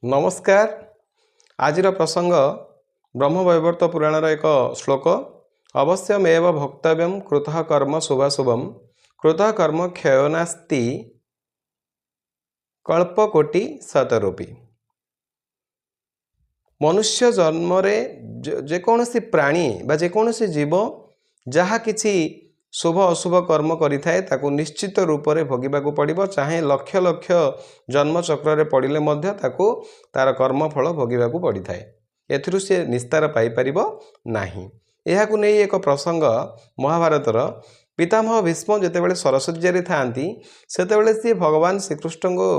नमस्कार। आज प्रसंग ब्रह्मवैवर्त पुराण एक श्लोक अवश्यमेव भक्तव्यम कृतः कर्म शुभाशुभम कृतः कर्म क्षयो नास्ति कल्पकोटि शतरूपी। मनुष्य जन्म जेकोसी प्राणी बा जेकोसी जीव जहाँ किछि शुभ अशुभ कर्म करिथाए ताकू निश्चित रूप से भोगिबाकू पड़िबो। चाहे लक्ष लक्ष जन्म चक्र पड़िले मध्य ताकू तार कर्मफल भोगिबाकू पड़िथाए। एथिरु से निस्तार पाई परिबो नाही। एहाकू नै एक प्रसंग महाभारतर पितामह भीष्म जेतेबेले सरस्वती थांती सेतेबेले सी भगवान श्रीकृष्ण को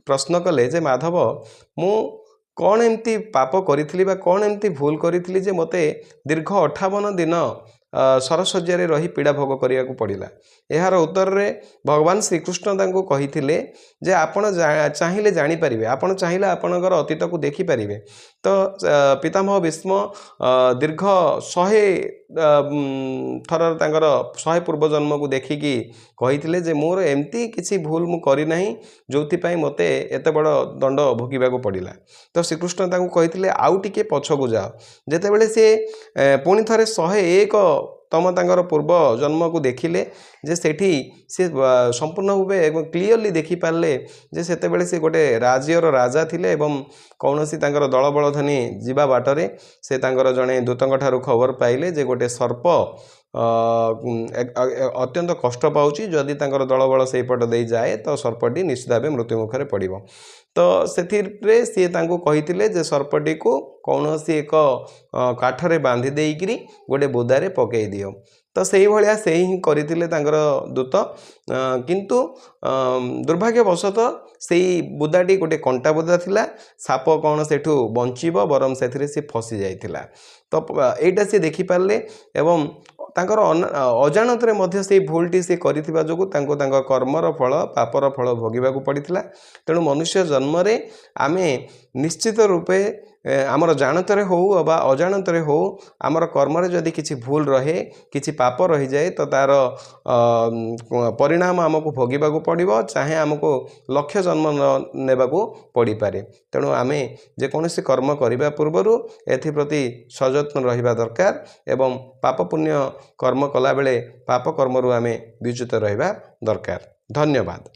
प्रश्न कले जे माधव मु कौन एमती पाप करी बा कौन एमती भूल करी जे मते दीर्घ 58 दिन सरस्वती रही पीड़ा भोग करने को पड़ा। यार उत्तर में भगवान श्रीकृष्ण तांको कहिथिले जे आपण चाहिए जानीपारे आपण चाहिए आपणकर अतीत को देखिपारे। तो पितामह भीष्म दीर्घ 100 थर 100 पूर्वजन्म को देखिकी कही जे मोर एमती किसी भूल मु करी नाही जोथिपाई मते एते बड़ दंड भोगिबाकू पड़िला। तो श्रीकृष्ण तांको कहिथिले आउ टिके पछकू जाओ। जेतेबेले से पुणी थरे 101 तम तांकर पूर्व जन्म को देखिले जे सेठी से संपूर्ण भाव एवं क्लीयरली देखि पारले जे सेतेबेले से गोटे राज्यर राजा थिले एवं कौनसी तांकर दल बल धनी जीवा बाटरे से तांकर जड़े दूतों ठारू खबर पाइले जे गोटे सर्प अत्यंत कष्ट पाउची जदि तांकर दल बल से पट दे जाए तो सर्पटी निश्चित भाव मृत्यु मुखरे पड़िबो। तो से सी तांको कहिथिले जे सर्पटी को कौनसी एक काठरे बांधी देइकरी गोटे बुदारे पकई दियो। तो से भाया से ही करते दूत किंतु दुर्भाग्यवशतः से बुदाटी गोटे कंटा बुदा थिला। साप कौन सेठू बंचीब बरम से सी फसी जाइथिला। तो एटा से देखि पारले एवं तांकर अजाणतरे मध्य से भूलटी से करिथिबा जोगु तांको तांको कर्मर फल पापर फल भोगिबाकू पड़िथिला। तेणु मनुष्य जन्म रे आमे निश्चित रूपे आमर जानतरे हो बा अजाणतरे हो आमर कर्म जदि किछि भूल रहे किछि पाप रही जाए तो तार परिणाम आमको भोगिबाकू पड़िबो। चाहे आमको लक्ष्य जन्म नेबाकू पड़ी पारे। तेणु आमे जेकोसी कर्म करिबा पूर्वरु एथि प्रति सजत्न रहिबा दरकार एवं पाप पुण्य कर्म कला बेले पाप कर्मरु आमे विच्युत रहिबा दरकार। धन्यवाद।